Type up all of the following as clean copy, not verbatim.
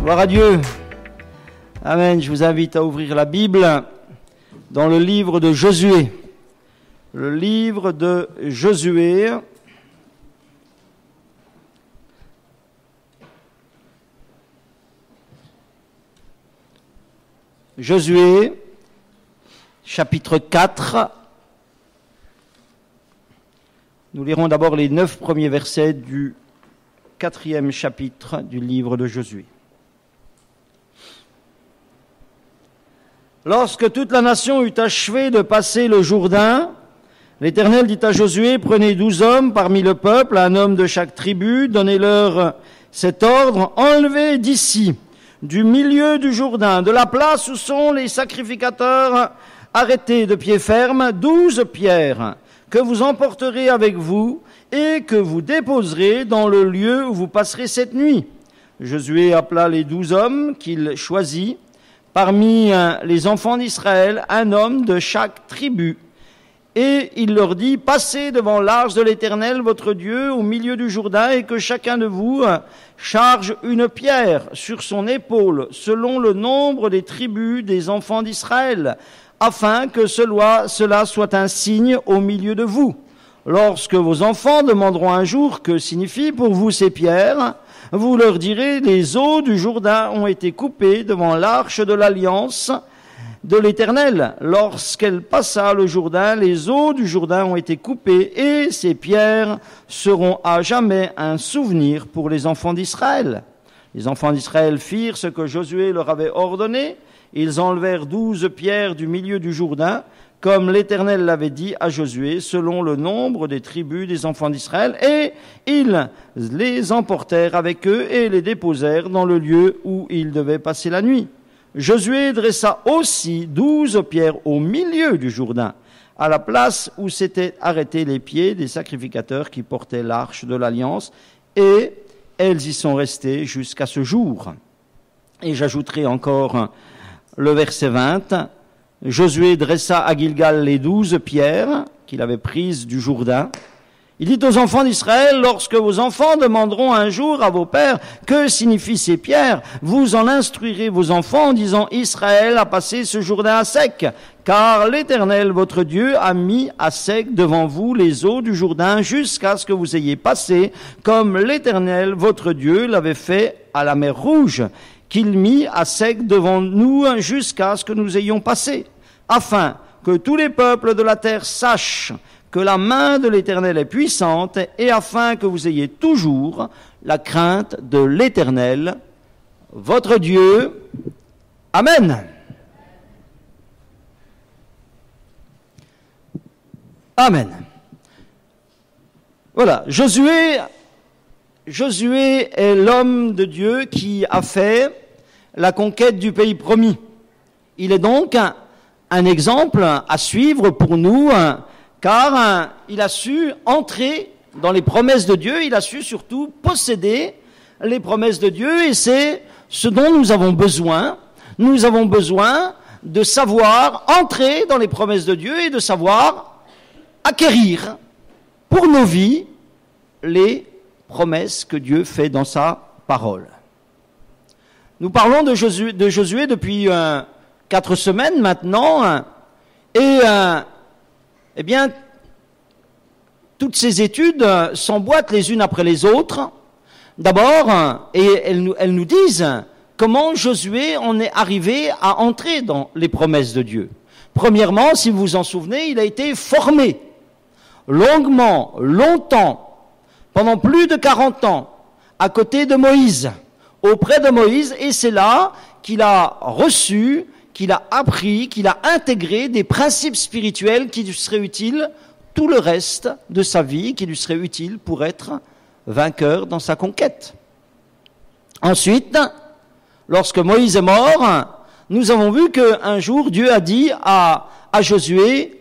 Gloire à Dieu. Amen. Je vous invite à ouvrir la Bible dans le livre de Josué. Le livre de Josué. Josué, chapitre 4. Nous lirons d'abord les 9 premiers versets du 4e chapitre du livre de Josué. Lorsque toute la nation eut achevé de passer le Jourdain, l'Éternel dit à Josué, prenez 12 hommes parmi le peuple, un homme de chaque tribu, donnez-leur cet ordre, enlevez d'ici, du milieu du Jourdain, de la place où sont les sacrificateurs arrêtés de pied ferme, 12 pierres que vous emporterez avec vous et que vous déposerez dans le lieu où vous passerez cette nuit. Josué appela les 12 hommes qu'il choisit, parmi les enfants d'Israël, un homme de chaque tribu. Et il leur dit, passez devant l'arche de l'Éternel, votre Dieu, au milieu du Jourdain, et que chacun de vous charge une pierre sur son épaule, selon le nombre des tribus des enfants d'Israël, afin que cela soit un signe au milieu de vous. Lorsque vos enfants demanderont un jour que signifient pour vous ces pierres, vous leur direz, les eaux du Jourdain ont été coupées devant l'arche de l'alliance de l'Éternel. Lorsqu'elle passa le Jourdain, les eaux du Jourdain ont été coupées et ces pierres seront à jamais un souvenir pour les enfants d'Israël. Les enfants d'Israël firent ce que Josué leur avait ordonné. Ils enlevèrent 12 pierres du milieu du Jourdain, comme l'Éternel l'avait dit à Josué, selon le nombre des tribus des enfants d'Israël, et ils les emportèrent avec eux et les déposèrent dans le lieu où ils devaient passer la nuit. Josué dressa aussi 12 pierres au milieu du Jourdain, à la place où s'étaient arrêtés les pieds des sacrificateurs qui portaient l'arche de l'Alliance, et elles y sont restées jusqu'à ce jour. Et j'ajouterai encore le verset 20. Josué dressa à Gilgal les 12 pierres qu'il avait prises du Jourdain. Il dit aux enfants d'Israël, lorsque vos enfants demanderont un jour à vos pères que signifient ces pierres, vous en instruirez vos enfants en disant, Israël a passé ce Jourdain à sec, car l'Éternel votre Dieu a mis à sec devant vous les eaux du Jourdain jusqu'à ce que vous ayez passé, comme l'Éternel votre Dieu l'avait fait à la mer Rouge, qu'il mit à sec devant nous jusqu'à ce que nous ayons passé, afin que tous les peuples de la terre sachent que la main de l'Éternel est puissante, et afin que vous ayez toujours la crainte de l'Éternel, votre Dieu. Amen. Amen. Voilà, Josué est l'homme de Dieu qui a fait la conquête du pays promis. Il est donc un exemple à suivre pour nous, car il a su entrer dans les promesses de Dieu, il a su surtout posséder les promesses de Dieu, et c'est ce dont nous avons besoin. Nous avons besoin de savoir entrer dans les promesses de Dieu et de savoir acquérir pour nos vies les promesses que Dieu fait dans sa parole. Nous parlons de Josué depuis 4 semaines maintenant, et eh bien, toutes ces études s'emboîtent les unes après les autres. D'abord, et elles nous disent comment Josué en est arrivé à entrer dans les promesses de Dieu. Premièrement, si vous vous en souvenez, il a été formé longuement, longtemps, pendant plus de 40 ans, à côté de Moïse, auprès de Moïse, et c'est là qu'il a reçu, qu'il a appris, qu'il a intégré des principes spirituels qui lui seraient utiles tout le reste de sa vie, qui lui seraient utiles pour être vainqueur dans sa conquête. Ensuite, lorsque Moïse est mort, nous avons vu qu'un jour Dieu a dit à Josué,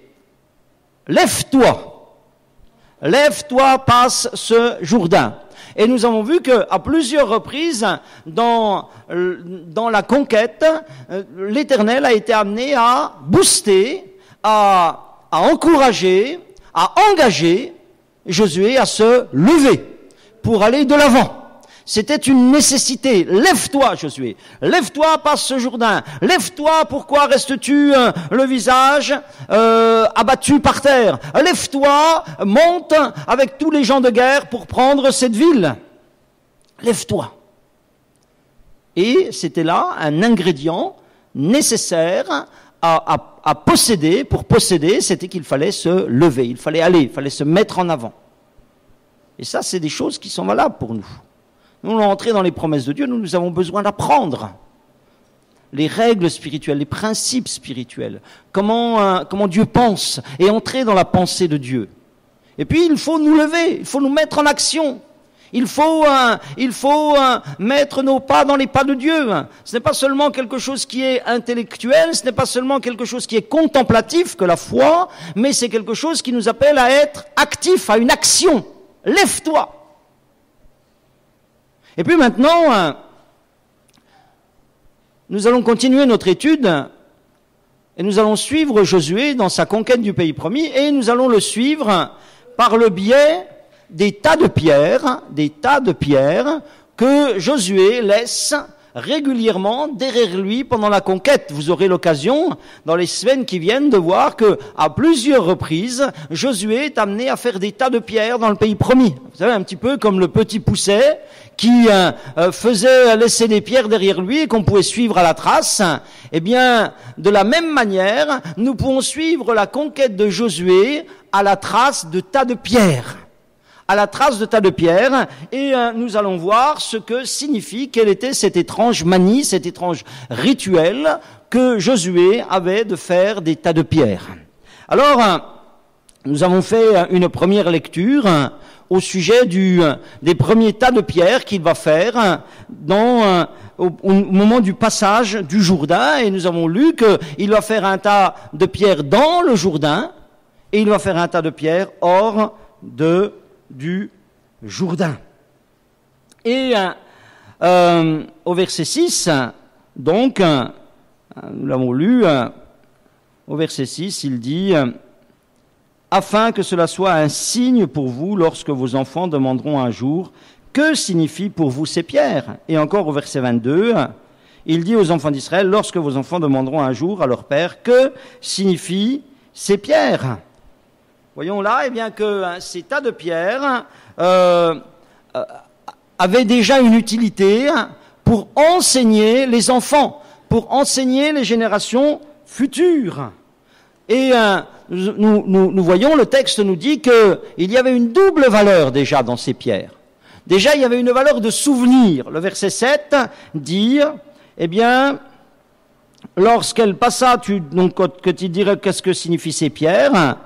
lève-toi, passe ce Jourdain. Et nous avons vu qu'à plusieurs reprises, dans la conquête, l'Éternel a été amené à booster, à encourager, à engager Josué à se lever pour aller de l'avant. C'était une nécessité. Lève-toi, Josué. Lève-toi, passe ce Jourdain. Lève-toi, pourquoi restes-tu le visage abattu par terre? Lève-toi, monte avec tous les gens de guerre pour prendre cette ville. Lève-toi. Et c'était là un ingrédient nécessaire à posséder. Pour posséder, c'était qu'il fallait se lever, il fallait aller, il fallait se mettre en avant. Et ça, c'est des choses qui sont valables pour nous. Nous allons entrer dans les promesses de Dieu, nous avons besoin d'apprendre les règles spirituelles, les principes spirituels, comment Dieu pense, et entrer dans la pensée de Dieu. Et puis, il faut nous lever, il faut nous mettre en action. Il faut mettre nos pas dans les pas de Dieu. Ce n'est pas seulement quelque chose qui est intellectuel, ce n'est pas seulement quelque chose qui est contemplatif que la foi, mais c'est quelque chose qui nous appelle à être actifs, à une action. Lève-toi. Et puis maintenant, nous allons continuer notre étude et nous allons suivre Josué dans sa conquête du pays promis et nous allons le suivre par le biais des tas de pierres que Josué laisse régulièrement derrière lui pendant la conquête. Vous aurez l'occasion, dans les semaines qui viennent, de voir que, à plusieurs reprises, Josué est amené à faire des tas de pierres dans le pays promis. Vous savez, un petit peu comme le petit Pousset qui faisait laisser des pierres derrière lui et qu'on pouvait suivre à la trace. Eh bien, de la même manière, nous pouvons suivre la conquête de Josué à la trace de tas de pierres. À la trace de tas de pierres, et nous allons voir ce que signifie, quelle était cette étrange manie, cet étrange rituel que Josué avait de faire des tas de pierres. Alors, nous avons fait une première lecture au sujet des premiers tas de pierres qu'il va faire au moment du passage du Jourdain, et nous avons lu qu'il va faire un tas de pierres dans le Jourdain, et il va faire un tas de pierres hors du Jourdain. Et au verset 6, donc, nous l'avons lu, au verset 6, il dit « Afin que cela soit un signe pour vous lorsque vos enfants demanderont un jour, que signifient pour vous ces pierres ?» Et encore au verset 22, il dit aux enfants d'Israël « Lorsque vos enfants demanderont un jour à leur père, que signifient ces pierres ?» Voyons là, eh bien, que ces tas de pierres avaient déjà une utilité pour enseigner les enfants, pour enseigner les générations futures. Et nous voyons, le texte nous dit qu'il y avait une double valeur déjà dans ces pierres. Déjà, il y avait une valeur de souvenir. Le verset 7 dit, eh bien, lorsqu'elle passa, que tu dirais qu'est-ce que signifient ces pierres ?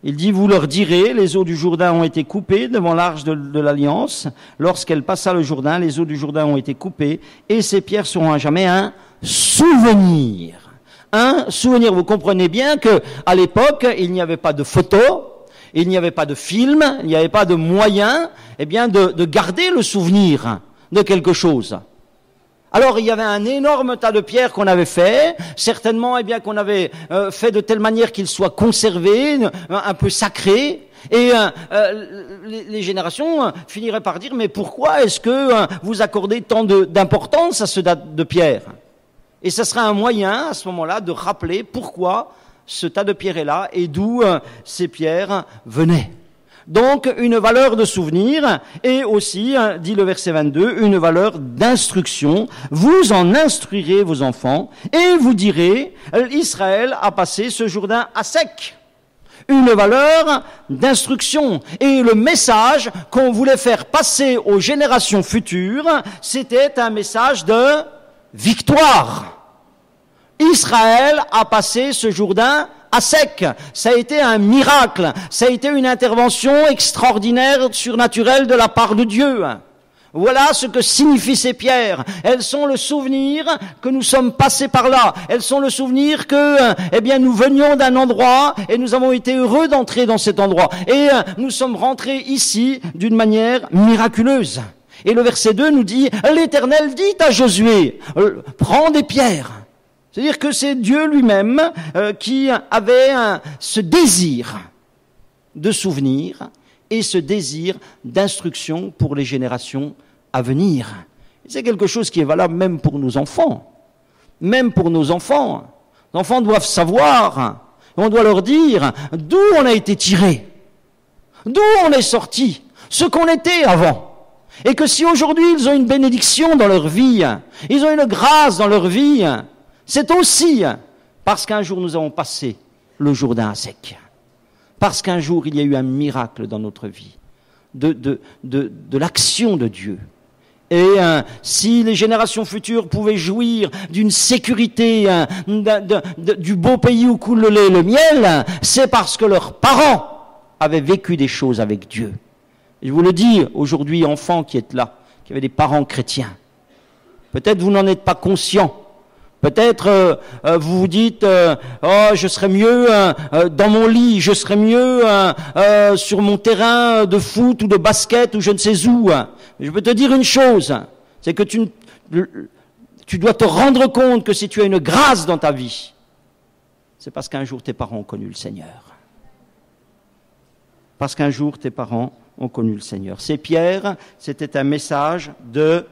Il dit, vous leur direz, les eaux du Jourdain ont été coupées devant l'arche de l'Alliance. Lorsqu'elle passa le Jourdain, les eaux du Jourdain ont été coupées, et ces pierres seront à jamais un souvenir. Un souvenir. Vous comprenez bien que à l'époque, il n'y avait pas de photos, il n'y avait pas de films, il n'y avait pas de moyens, eh bien, de garder le souvenir de quelque chose. Alors, il y avait un énorme tas de pierres qu'on avait fait, certainement, eh bien, qu'on avait fait de telle manière qu'il soit conservé, un peu sacré, et les générations finiraient par dire, mais pourquoi est-ce que vous accordez tant d'importance à ce tas de pierres? Et ça sera un moyen, à ce moment-là, de rappeler pourquoi ce tas de pierres est là et d'où ces pierres venaient. Donc, une valeur de souvenir et aussi, dit le verset 22, une valeur d'instruction. Vous en instruirez vos enfants et vous direz, Israël a passé ce Jourdain à sec. Une valeur d'instruction. Et le message qu'on voulait faire passer aux générations futures, c'était un message de victoire. Israël a passé ce Jourdain à sec. Ça a été un miracle. Ça a été une intervention extraordinaire, surnaturelle de la part de Dieu. Voilà ce que signifient ces pierres. Elles sont le souvenir que nous sommes passés par là. Elles sont le souvenir que, eh bien, nous venions d'un endroit et nous avons été heureux d'entrer dans cet endroit. Et nous sommes rentrés ici d'une manière miraculeuse. Et le verset 2 nous dit, l'Éternel dit à Josué, prends des pierres. C'est-à-dire que c'est Dieu lui-même qui avait ce désir de souvenir et ce désir d'instruction pour les générations à venir. C'est quelque chose qui est valable même pour nos enfants. Même pour nos enfants. Les enfants doivent savoir, on doit leur dire d'où on a été tiré, d'où on est sorti, ce qu'on était avant. Et que si aujourd'hui ils ont une bénédiction dans leur vie, ils ont une grâce dans leur vie, c'est aussi parce qu'un jour nous avons passé le Jourdain à sec. Parce qu'un jour il y a eu un miracle dans notre vie, de l'action de Dieu. Et si les générations futures pouvaient jouir d'une sécurité, du beau pays où coule le lait et le miel, c'est parce que leurs parents avaient vécu des choses avec Dieu. Et je vous le dis aujourd'hui, enfants qui êtes là, qui avez des parents chrétiens, peut-être vous n'en êtes pas conscients. Peut-être vous vous dites oh, je serais mieux dans mon lit, je serais mieux sur mon terrain de foot ou de basket ou je ne sais où. Je peux te dire une chose, c'est que tu dois te rendre compte que si tu as une grâce dans ta vie, c'est parce qu'un jour tes parents ont connu le Seigneur. Parce qu'un jour tes parents ont connu le Seigneur. Ces pierres, c'était un message de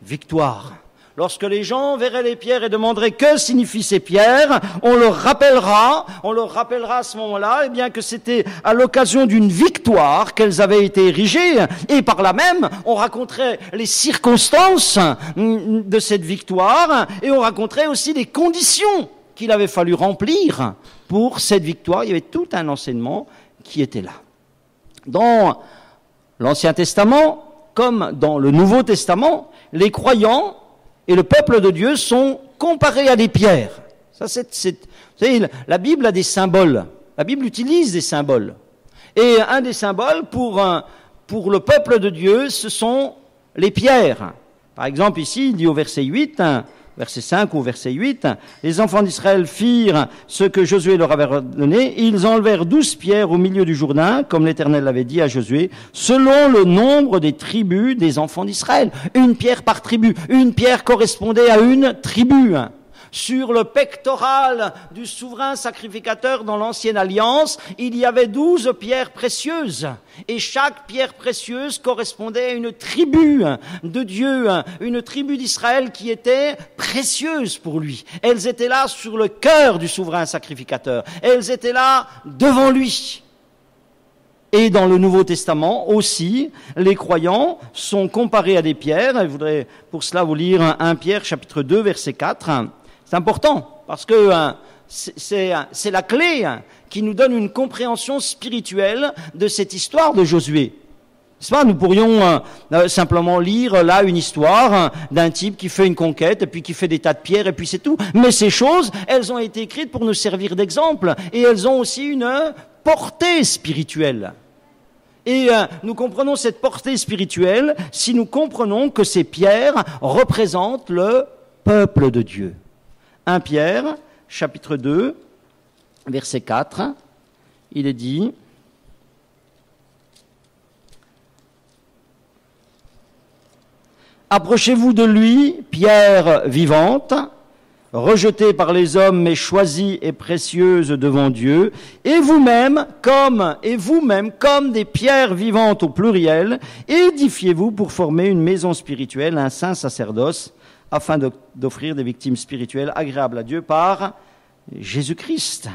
victoire. Lorsque les gens verraient les pierres et demanderaient que signifient ces pierres, on leur rappellera à ce moment-là, eh bien que c'était à l'occasion d'une victoire qu'elles avaient été érigées, et par là même, on raconterait les circonstances de cette victoire, et on raconterait aussi les conditions qu'il avait fallu remplir pour cette victoire. Il y avait tout un enseignement qui était là. Dans l'Ancien Testament, comme dans le Nouveau Testament, les croyants et le peuple de Dieu sont comparés à des pierres. Ça, vous savez, la Bible a des symboles. La Bible utilise des symboles. Et un des symboles pour le peuple de Dieu, ce sont les pierres. Par exemple, ici, il dit au verset 8, verset 5 ou verset 8, « Les enfants d'Israël firent ce que Josué leur avait ordonné. Ils enlevèrent 12 pierres au milieu du Jourdain, comme l'Éternel l'avait dit à Josué, selon le nombre des tribus des enfants d'Israël. » Une pierre par tribu. Une pierre correspondait à une tribu. Sur le pectoral du souverain sacrificateur dans l'ancienne alliance, il y avait 12 pierres précieuses. Et chaque pierre précieuse correspondait à une tribu de Dieu, une tribu d'Israël qui était précieuse pour lui. Elles étaient là sur le cœur du souverain sacrificateur. Elles étaient là devant lui. Et dans le Nouveau Testament aussi, les croyants sont comparés à des pierres. Je voudrais pour cela vous lire 1 Pierre chapitre 2 verset 4. C'est important, parce que c'est la clé qui nous donne une compréhension spirituelle de cette histoire de Josué. N'est-ce pas ? Nous pourrions simplement lire là une histoire d'un type qui fait une conquête, et puis qui fait des tas de pierres, et puis c'est tout. Mais ces choses, elles ont été écrites pour nous servir d'exemple, et elles ont aussi une portée spirituelle. Et nous comprenons cette portée spirituelle si nous comprenons que ces pierres représentent le peuple de Dieu. 1 Pierre, chapitre 2, verset 4, il est dit « Approchez-vous de lui, pierre vivante, rejetée par les hommes, mais choisie et précieuse devant Dieu, et vous-même, comme des pierres vivantes au pluriel, édifiez-vous pour former une maison spirituelle, un saint sacerdoce, afin d'offrir des victimes spirituelles agréables à Dieu par Jésus-Christ. »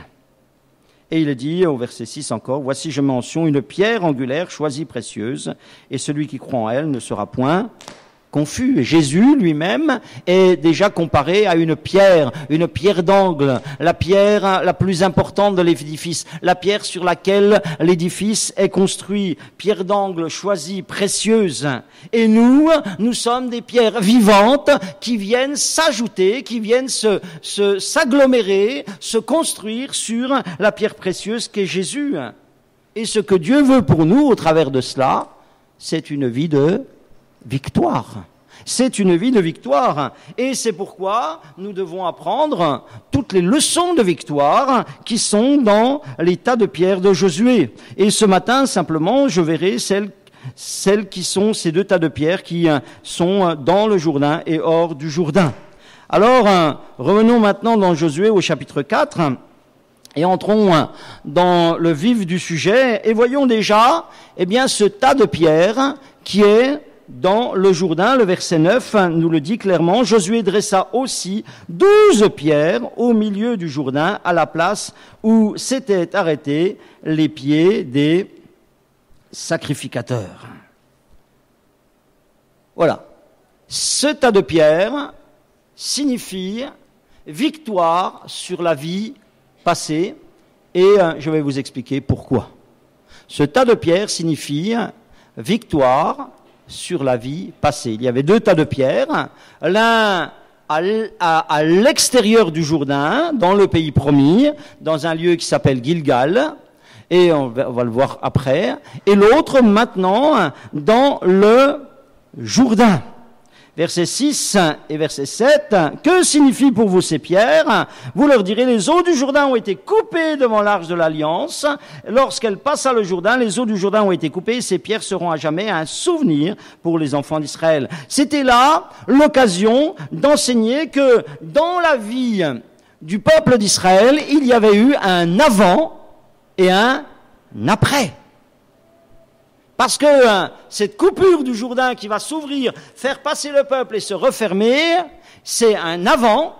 Et il est dit au verset 6 encore, « Voici je mentionne une pierre angulaire choisie précieuse, et celui qui croit en elle ne sera point confus. » Et Jésus lui-même est déjà comparé à une pierre d'angle, la pierre la plus importante de l'édifice, la pierre sur laquelle l'édifice est construit, pierre d'angle choisie, précieuse. Et nous sommes des pierres vivantes qui viennent s'ajouter, qui viennent s'agglomérer, se construire sur la pierre précieuse qu'est Jésus. Et ce que Dieu veut pour nous au travers de cela, c'est une vie de victoire. C'est une vie de victoire. Et c'est pourquoi nous devons apprendre toutes les leçons de victoire qui sont dans les tas de pierres de Josué. Et ce matin, simplement, je verrai celles qui sont ces 2 tas de pierres qui sont dans le Jourdain et hors du Jourdain. Alors, revenons maintenant dans Josué au chapitre 4 et entrons dans le vif du sujet et voyons déjà, ce tas de pierres qui est dans le Jourdain, le verset 9 nous le dit clairement, Josué dressa aussi 12 pierres au milieu du Jourdain, à la place où s'étaient arrêtés les pieds des sacrificateurs. Voilà. Ce tas de pierres signifie victoire sur la vie passée, et je vais vous expliquer pourquoi. Ce tas de pierres signifie victoire sur la vie passée. Il y avait 2 tas de pierres, l'un à l'extérieur du Jourdain, dans le pays promis, dans un lieu qui s'appelle Gilgal, et on va le voir après, et l'autre maintenant dans le Jourdain. Versets 6 et verset 7, « Que signifient pour vous ces pierres ? Vous leur direz, les eaux du Jourdain ont été coupées devant l'arche de l'Alliance. Lorsqu'elle passa le Jourdain, les eaux du Jourdain ont été coupées, et ces pierres seront à jamais un souvenir pour les enfants d'Israël. » C'était là l'occasion d'enseigner que dans la vie du peuple d'Israël, il y avait eu un avant et un après. Parce que cette coupure du Jourdain qui va s'ouvrir, faire passer le peuple et se refermer, c'est un avant,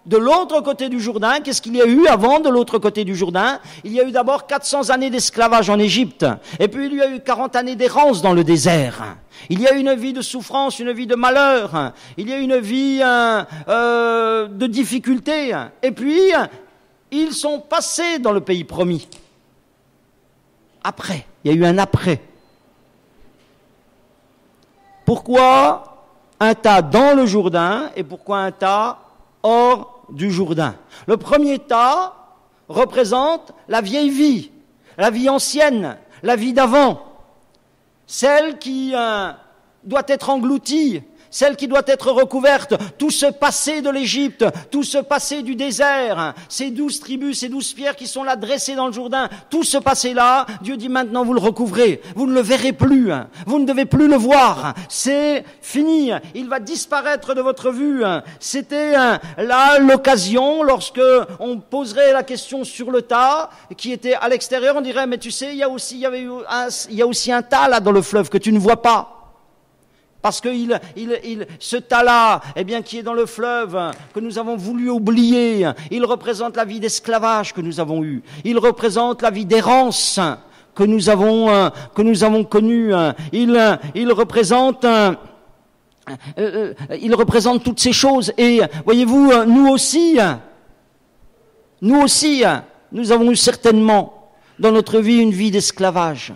de l'autre côté du Jourdain. Qu'est-ce qu'il y a eu avant de l'autre côté du Jourdain ? Il y a eu d'abord 400 années d'esclavage en Égypte, et puis il y a eu 40 années d'errance dans le désert. Il y a eu une vie de souffrance, une vie de malheur, il y a eu une vie de difficulté, et puis ils sont passés dans le pays promis. Après, il y a eu un après. Pourquoi un tas dans le Jourdain et pourquoi un tas hors du Jourdain ? Le premier tas représente la vieille vie, la vie ancienne, la vie d'avant, celle qui doit être engloutie, celle qui doit être recouverte, tout ce passé de l'Égypte, tout ce passé du désert, ces 12 tribus, ces 12 pierres qui sont là dressées dans le Jourdain, tout ce passé-là, Dieu dit maintenant vous le recouvrez, vous ne le verrez plus, vous ne devez plus le voir, c'est fini, il va disparaître de votre vue. C'était là l'occasion, lorsque on poserait la question sur le tas, qui était à l'extérieur, on dirait mais tu sais, il y a aussi un tas là dans le fleuve que tu ne vois pas. Parce que ce tas-là, eh bien, qui est dans le fleuve, que nous avons voulu oublier, il représente la vie d'esclavage que nous avons eue. Il représente la vie d'errance que nous avons connue. Il représente toutes ces choses. Et voyez-vous, nous aussi, nous avons eu certainement dans notre vie une vie d'esclavage.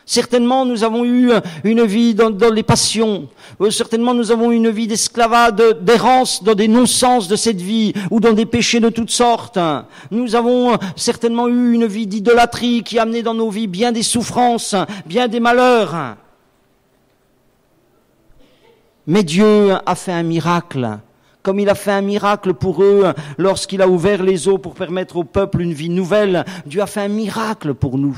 Certainement, nous avons eu une vie dans les passions. Certainement, nous avons eu une vie d'esclavage, d'errance dans des non-sens de cette vie ou dans des péchés de toutes sortes. Nous avons certainement eu une vie d'idolâtrie qui a amené dans nos vies bien des souffrances, bien des malheurs. Mais Dieu a fait un miracle. Comme il a fait un miracle pour eux lorsqu'il a ouvert les eaux pour permettre au peuple une vie nouvelle, Dieu a fait un miracle pour nous.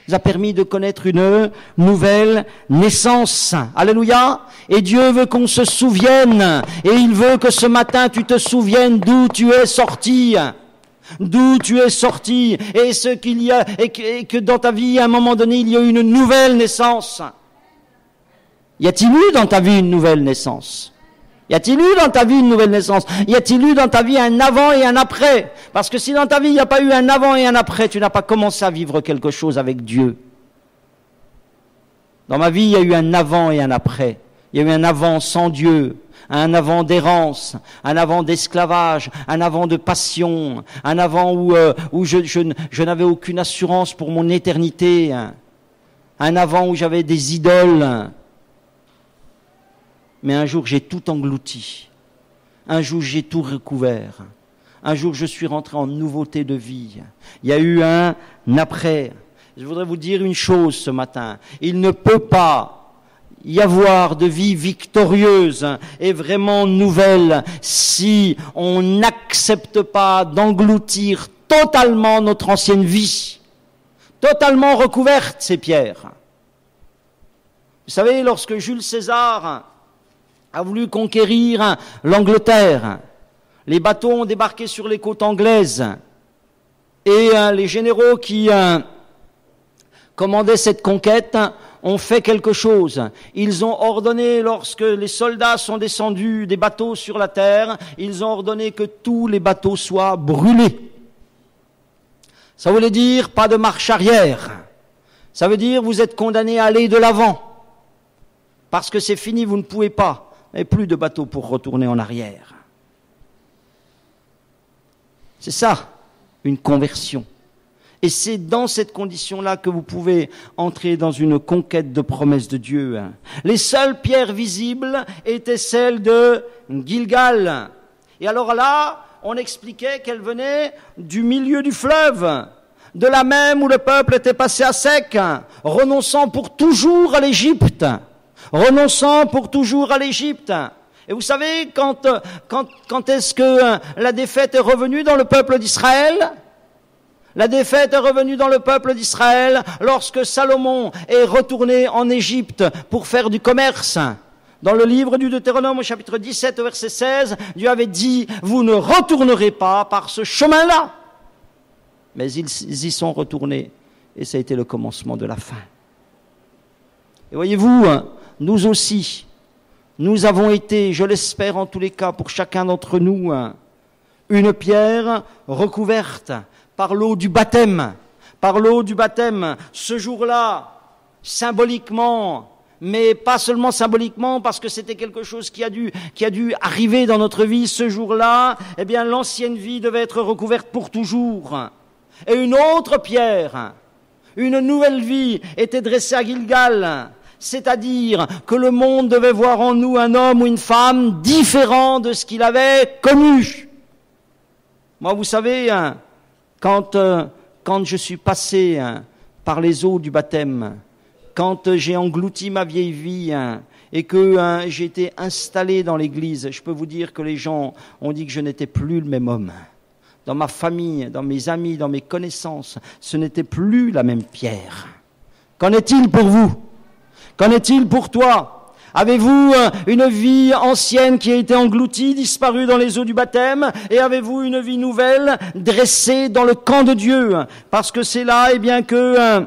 Il a permis de connaître une nouvelle naissance. Alléluia. Et Dieu veut qu'on se souvienne. Et il veut que ce matin, tu te souviennes d'où tu es sorti. D'où tu es sorti. Et ce qu'il y a, et que dans ta vie, à un moment donné, il y a eu une nouvelle naissance. Y a-t-il eu dans ta vie une nouvelle naissance ? Y a-t-il eu dans ta vie une nouvelle naissance ? Y a-t-il eu dans ta vie un avant et un après ? Parce que si dans ta vie il n'y a pas eu un avant et un après, tu n'as pas commencé à vivre quelque chose avec Dieu. Dans ma vie, il y a eu un avant et un après. Il y a eu un avant sans Dieu, un avant d'errance, un avant d'esclavage, un avant de passion, un avant où je n'avais aucune assurance pour mon éternité, un avant où j'avais des idoles. Mais un jour, j'ai tout englouti. Un jour, j'ai tout recouvert. Un jour, je suis rentré en nouveauté de vie. Il y a eu un après. Je voudrais vous dire une chose ce matin. Il ne peut pas y avoir de vie victorieuse et vraiment nouvelle si on n'accepte pas d'engloutir totalement notre ancienne vie. Totalement recouverte, ces pierres. Vous savez, lorsque Jules César a voulu conquérir l'Angleterre, les bateaux ont débarqué sur les côtes anglaises et les généraux qui commandaient cette conquête ont fait quelque chose. Ils ont ordonné, lorsque les soldats sont descendus des bateaux sur la terre, ils ont ordonné que tous les bateaux soient brûlés. Ça voulait dire pas de marche arrière. Ça veut dire vous êtes condamnés à aller de l'avant. Parce que c'est fini, vous ne pouvez pas. Et plus de bateaux pour retourner en arrière. C'est ça, une conversion. Et c'est dans cette condition-là que vous pouvez entrer dans une conquête de promesses de Dieu. Les seules pierres visibles étaient celles de Gilgal. Et alors là, on expliquait qu'elles venaient du milieu du fleuve, de là même où le peuple était passé à sec, renonçant pour toujours à l'Égypte. Renonçant pour toujours à l'Égypte. Et vous savez, quand est-ce que la défaite est revenue dans le peuple d'Israël ? La défaite est revenue dans le peuple d'Israël lorsque Salomon est retourné en Égypte pour faire du commerce. Dans le livre du Deutéronome, au chapitre 17, verset 16, Dieu avait dit, vous ne retournerez pas par ce chemin-là. Mais ils y sont retournés et ça a été le commencement de la fin. Et voyez-vous, nous aussi, nous avons été, je l'espère en tous les cas pour chacun d'entre nous, une pierre recouverte par l'eau du baptême. Par l'eau du baptême, ce jour-là, symboliquement, mais pas seulement symboliquement, parce que c'était quelque chose qui a dû arriver dans notre vie, ce jour-là, eh bien l'ancienne vie devait être recouverte pour toujours. Et une autre pierre, une nouvelle vie était dressée à Gilgal. C'est-à-dire que le monde devait voir en nous un homme ou une femme différent de ce qu'il avait connu. Moi, vous savez, quand je suis passé par les eaux du baptême, quand j'ai englouti ma vieille vie et que j'ai été installé dans l'église, je peux vous dire que les gens ont dit que je n'étais plus le même homme. Dans ma famille, dans mes amis, dans mes connaissances, ce n'était plus la même pierre. Qu'en est-il pour vous ? Qu'en est-il pour toi ? Avez-vous une vie ancienne qui a été engloutie, disparue dans les eaux du baptême, et avez-vous une vie nouvelle dressée dans le camp de Dieu ? Parce que c'est là, eh bien, que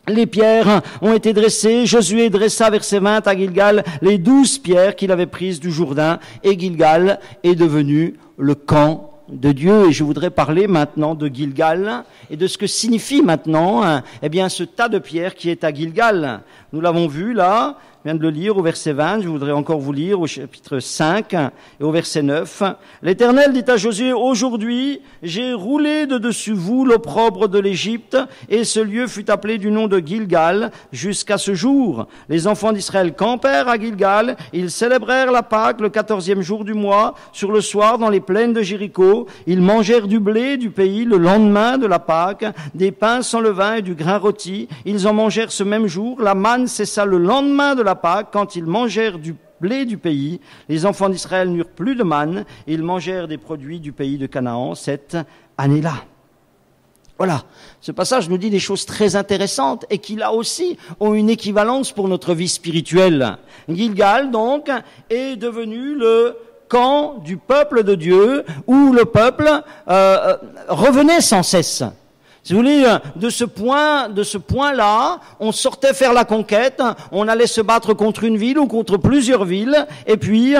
les pierres ont été dressées. Josué dressa, verset 20, à Gilgal, les 12 pierres qu'il avait prises du Jourdain, et Gilgal est devenu le camp de Dieu. Et je voudrais parler maintenant de Gilgal et de ce que signifie maintenant, eh bien, ce tas de pierres qui est à Gilgal. Nous l'avons vu là, je viens de le lire au verset 20, je voudrais encore vous lire au chapitre 5 et au verset 9. L'Éternel dit à Josué, aujourd'hui, j'ai roulé de dessus vous l'opprobre de l'Égypte, et ce lieu fut appelé du nom de Gilgal jusqu'à ce jour. Les enfants d'Israël campèrent à Gilgal, ils célébrèrent la Pâque le 14e jour du mois, sur le soir dans les plaines de Jéricho. Ils mangèrent du blé du pays le lendemain de la Pâque, des pains sans levain et du grain rôti. Ils en mangèrent ce même jour. La manne cessa le lendemain de la Pâque, quand ils mangèrent du blé du pays. Les enfants d'Israël n'eurent plus de manne, et ils mangèrent des produits du pays de Canaan cette année-là. Voilà, ce passage nous dit des choses très intéressantes et qui là aussi ont une équivalence pour notre vie spirituelle. Gilgal donc est devenu le camp du peuple de Dieu, où le peuple revenait sans cesse. Si vous voulez, de ce point-là, on sortait faire la conquête, on allait se battre contre une ville ou contre plusieurs villes, et puis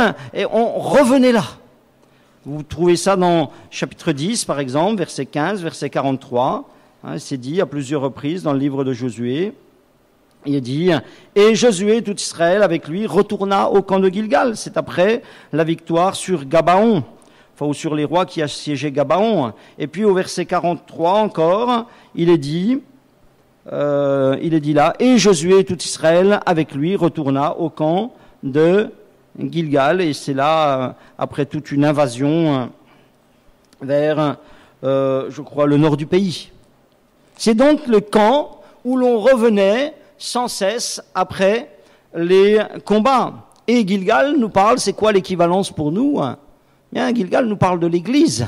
on revenait là. Vous trouvez ça dans chapitre 10, par exemple, verset 15, verset 43. C'est dit à plusieurs reprises dans le livre de Josué. Il est dit, et Josué, tout Israël avec lui, retourna au camp de Gilgal. C'est après la victoire sur Gabaon. Enfin, ou sur les rois qui assiégeaient Gabaon. Et puis au verset 43 encore, il est dit là, et Josué et tout Israël avec lui retourna au camp de Gilgal. Et c'est là, après toute une invasion vers, je crois, le nord du pays. C'est donc le camp où l'on revenait sans cesse après les combats. Et Gilgal nous parle, c'est quoi l'équivalence pour nous ? Bien, Gilgal nous parle de l'Église.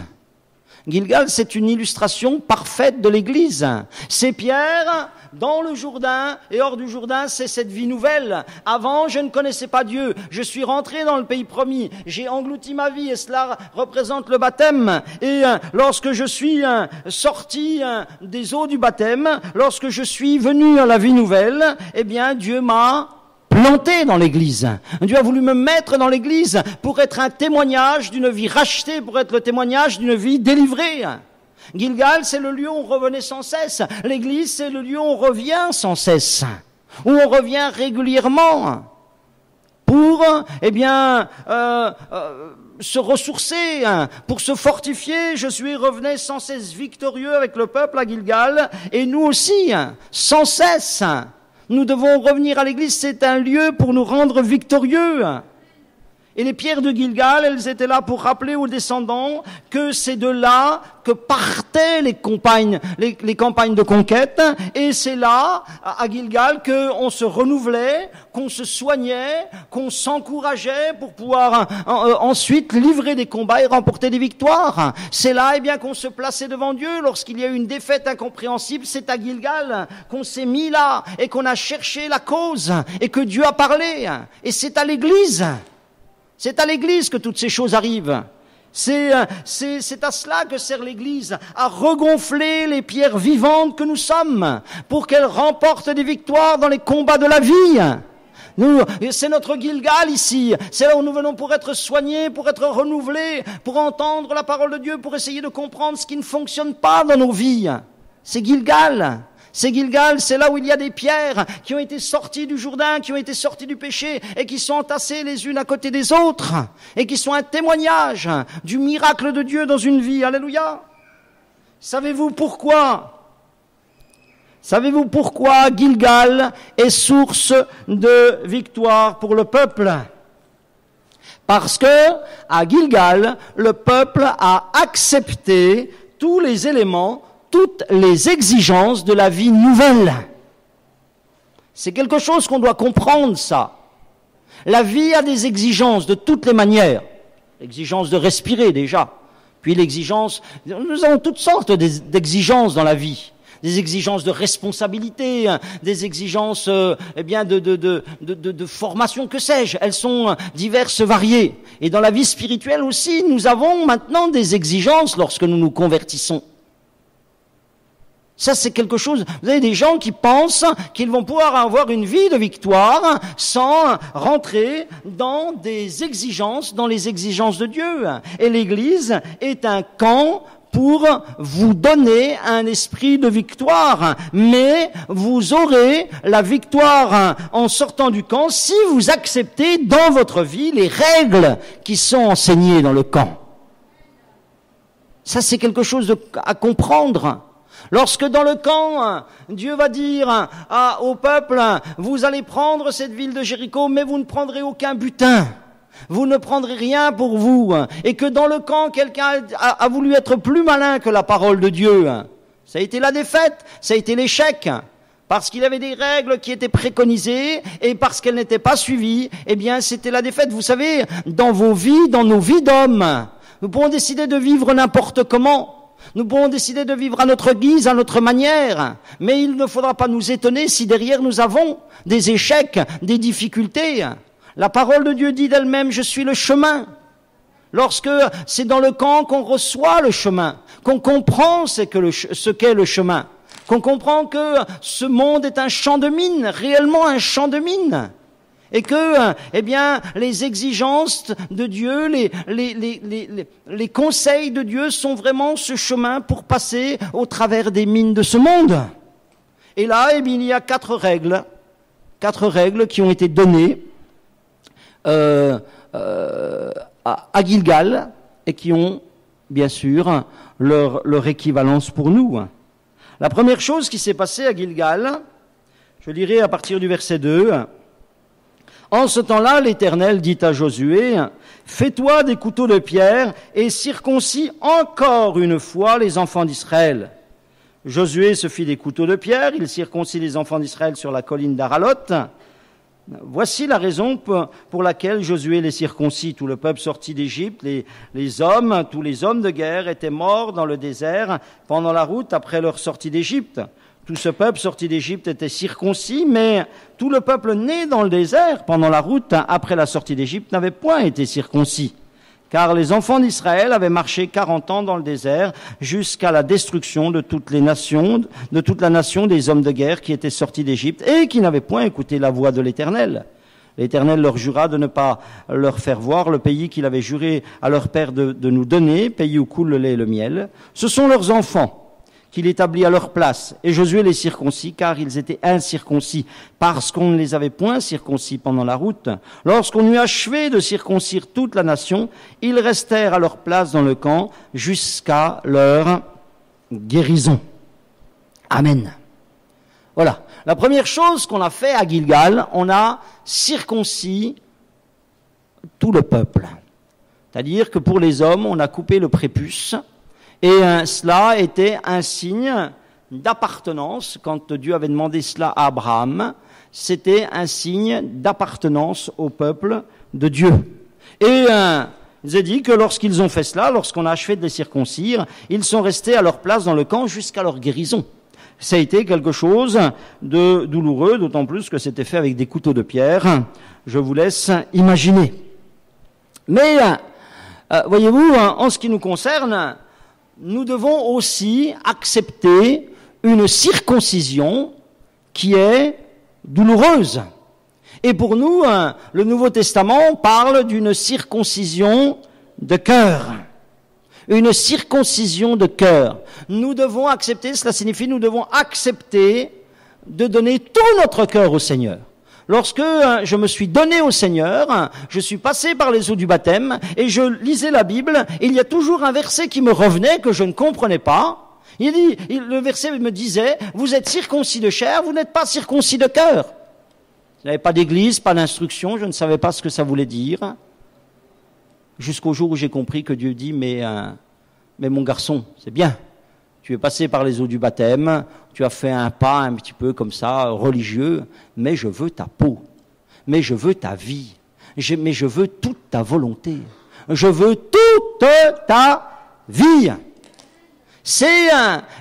Gilgal, c'est une illustration parfaite de l'Église. C'est Pierre dans le Jourdain, et hors du Jourdain, c'est cette vie nouvelle. Avant, je ne connaissais pas Dieu. Je suis rentré dans le pays promis. J'ai englouti ma vie, et cela représente le baptême. Et lorsque je suis sorti des eaux du baptême, lorsque je suis venu à la vie nouvelle, eh bien, Dieu m'a planté dans l'Église. Dieu a voulu me mettre dans l'Église pour être un témoignage d'une vie rachetée, pour être le témoignage d'une vie délivrée. Gilgal, c'est le lieu où on revenait sans cesse. L'Église, c'est le lieu où on revient sans cesse, où on revient régulièrement pour, se ressourcer, pour se fortifier. Josué revenait sans cesse victorieux avec le peuple à Gilgal, et nous aussi, sans cesse. Nous devons revenir à l'Église, c'est un lieu pour nous rendre victorieux. Et les pierres de Gilgal, elles étaient là pour rappeler aux descendants que c'est de là que partaient les campagnes de conquête. Et c'est là, à Gilgal, qu'on se renouvelait, qu'on se soignait, qu'on s'encourageait pour pouvoir ensuite livrer des combats et remporter des victoires. C'est là, qu'on se plaçait devant Dieu lorsqu'il y a eu une défaite incompréhensible. C'est à Gilgal qu'on s'est mis là et qu'on a cherché la cause et que Dieu a parlé. Et c'est à l'Église. C'est à l'Église que toutes ces choses arrivent. C'est à cela que sert l'Église, à regonfler les pierres vivantes que nous sommes, pour qu'elles remportent des victoires dans les combats de la vie. C'est notre Gilgal ici. C'est là où nous venons pour être soignés, pour être renouvelés, pour entendre la parole de Dieu, pour essayer de comprendre ce qui ne fonctionne pas dans nos vies. C'est Gilgal. C'est Gilgal, c'est là où il y a des pierres qui ont été sorties du Jourdain, qui ont été sorties du péché et qui sont entassées les unes à côté des autres et qui sont un témoignage du miracle de Dieu dans une vie. Alléluia. Savez-vous pourquoi Gilgal est source de victoire pour le peuple? Parce que à Gilgal, le peuple a accepté tous les éléments, toutes les exigences de la vie nouvelle. C'est quelque chose qu'on doit comprendre, ça. La vie a des exigences de toutes les manières. L'exigence de respirer, déjà. Puis l'exigence... Nous avons toutes sortes d'exigences dans la vie. Des exigences de responsabilité, des exigences de formation, que sais-je. Elles sont diverses, variées. Et dans la vie spirituelle aussi, nous avons maintenant des exigences lorsque nous nous convertissons. Ça, c'est quelque chose... Vous avez des gens qui pensent qu'ils vont pouvoir avoir une vie de victoire sans rentrer dans les exigences de Dieu. Et l'Église est un camp pour vous donner un esprit de victoire. Mais vous aurez la victoire en sortant du camp si vous acceptez dans votre vie les règles qui sont enseignées dans le camp. Ça, c'est quelque chose à comprendre. Lorsque dans le camp, Dieu va dire au peuple, vous allez prendre cette ville de Jéricho, mais vous ne prendrez aucun butin. Vous ne prendrez rien pour vous. Et que dans le camp, quelqu'un a voulu être plus malin que la parole de Dieu. Ça a été la défaite, ça a été l'échec. Parce qu'il y avait des règles qui étaient préconisées, et parce qu'elles n'étaient pas suivies, c'était la défaite. Vous savez, dans nos vies d'hommes, nous pouvons décider de vivre n'importe comment. Nous pouvons décider de vivre à notre guise, à notre manière, mais il ne faudra pas nous étonner si derrière nous avons des échecs, des difficultés. La parole de Dieu dit d'elle-même, je suis le chemin. Lorsque c'est dans le camp qu'on reçoit le chemin, qu'on comprend ce qu'est le chemin, qu'on comprend que ce monde est un champ de mine, réellement un champ de mine. Et que, les exigences de Dieu, les conseils de Dieu sont vraiment ce chemin pour passer au travers des mines de ce monde. Et là, il y a 4 règles qui ont été données à Gilgal et qui ont, bien sûr, leur équivalence pour nous. La première chose qui s'est passée à Gilgal, je lirai à partir du verset 2, en ce temps-là, l'Éternel dit à Josué, « Fais-toi des couteaux de pierre et circoncis encore une fois les enfants d'Israël. » Josué se fit des couteaux de pierre, il circoncit les enfants d'Israël sur la colline d'Aralot. Voici la raison pour laquelle Josué les circoncis. Tout le peuple sorti d'Égypte, les hommes, tous les hommes de guerre étaient morts dans le désert pendant la route après leur sortie d'Égypte. Tout ce peuple sorti d'Égypte était circoncis, mais tout le peuple né dans le désert pendant la route après la sortie d'Égypte n'avait point été circoncis. Car les enfants d'Israël avaient marché 40 ans dans le désert jusqu'à la destruction de toute la nation des hommes de guerre qui étaient sortis d'Égypte et qui n'avaient point écouté la voix de l'Éternel. L'Éternel leur jura de ne pas leur faire voir le pays qu'il avait juré à leur père de nous donner, pays où coule le lait et le miel. Ce sont leurs enfants qu'il établit à leur place. Et Josué les circoncis, car ils étaient incirconcis, parce qu'on ne les avait point circoncis pendant la route. Lorsqu'on eut achevé de circoncire toute la nation, ils restèrent à leur place dans le camp jusqu'à leur guérison. Amen. Voilà. La première chose qu'on a fait à Gilgal, on a circoncis tout le peuple. C'est-à-dire que pour les hommes, on a coupé le prépuce. Et cela était un signe d'appartenance. Quand Dieu avait demandé cela à Abraham, c'était un signe d'appartenance au peuple de Dieu. Et il est dit que lorsqu'ils ont fait cela, lorsqu'on a achevé de les circoncire, ils sont restés à leur place dans le camp jusqu'à leur guérison. Ça a été quelque chose de douloureux, d'autant plus que c'était fait avec des couteaux de pierre. Je vous laisse imaginer. Mais, voyez-vous, en ce qui nous concerne, nous devons aussi accepter une circoncision qui est douloureuse. Et pour nous, le Nouveau Testament parle d'une circoncision de cœur. Une circoncision de cœur. Nous devons accepter, cela signifie nous devons accepter de donner tout notre cœur au Seigneur. Lorsque je me suis donné au Seigneur, je suis passé par les eaux du baptême et je lisais la Bible, et il y a toujours un verset qui me revenait que je ne comprenais pas. Le verset me disait, vous êtes circoncis de chair, vous n'êtes pas circoncis de cœur. Je n'avais pas d'église, pas d'instruction, je ne savais pas ce que ça voulait dire. Jusqu'au jour où j'ai compris que Dieu dit, mais mon garçon, c'est bien. Tu es passé par les eaux du baptême, tu as fait un pas un petit peu comme ça, religieux, mais je veux ta peau, mais je veux ta vie, mais je veux toute ta volonté, je veux toute ta vie. C'est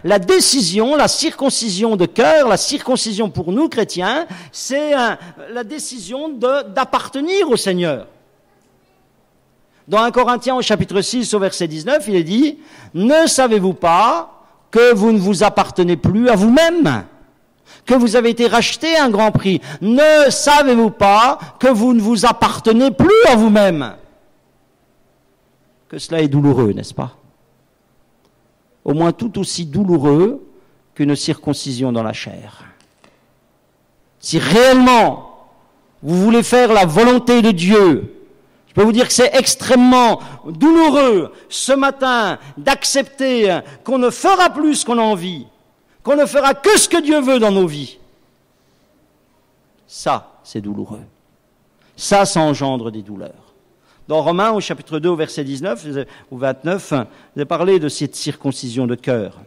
la décision, la circoncision de cœur, la circoncision pour nous chrétiens, c'est la décision d'appartenir au Seigneur. Dans 1 Corinthiens au chapitre 6 au verset 19, il est dit, ne savez-vous pas que vous ne vous appartenez plus à vous-même, que vous avez été racheté à un grand prix. Ne savez-vous pas que vous ne vous appartenez plus à vous-même? Que cela est douloureux, n'est-ce pas? Au moins tout aussi douloureux qu'une circoncision dans la chair. Si réellement vous voulez faire la volonté de Dieu, je peux vous dire que c'est extrêmement douloureux ce matin d'accepter qu'on ne fera plus ce qu'on a envie, qu'on ne fera que ce que Dieu veut dans nos vies. Ça, c'est douloureux. Ça engendre des douleurs. Dans Romains, au chapitre 2, au verset 19 ou 29, vous avez parlé de cette circoncision de cœur.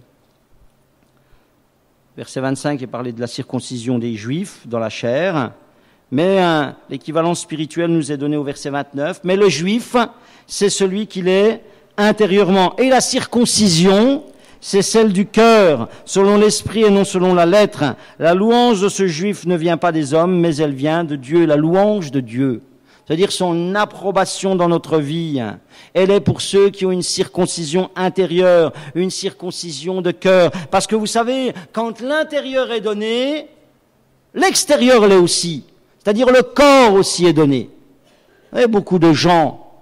Verset 25 est parlé de la circoncision des Juifs dans la chair. Mais l'équivalent spirituel nous est donné au verset 29. Mais le juif, c'est celui qu'il est intérieurement. Et la circoncision, c'est celle du cœur, selon l'esprit et non selon la lettre. La louange de ce juif ne vient pas des hommes, mais elle vient de Dieu, la louange de Dieu. C'est-à-dire son approbation dans notre vie. Elle est pour ceux qui ont une circoncision intérieure, une circoncision de cœur. Parce que vous savez, quand l'intérieur est donné, l'extérieur l'est aussi. C'est-à-dire le corps aussi est donné. Et beaucoup de gens,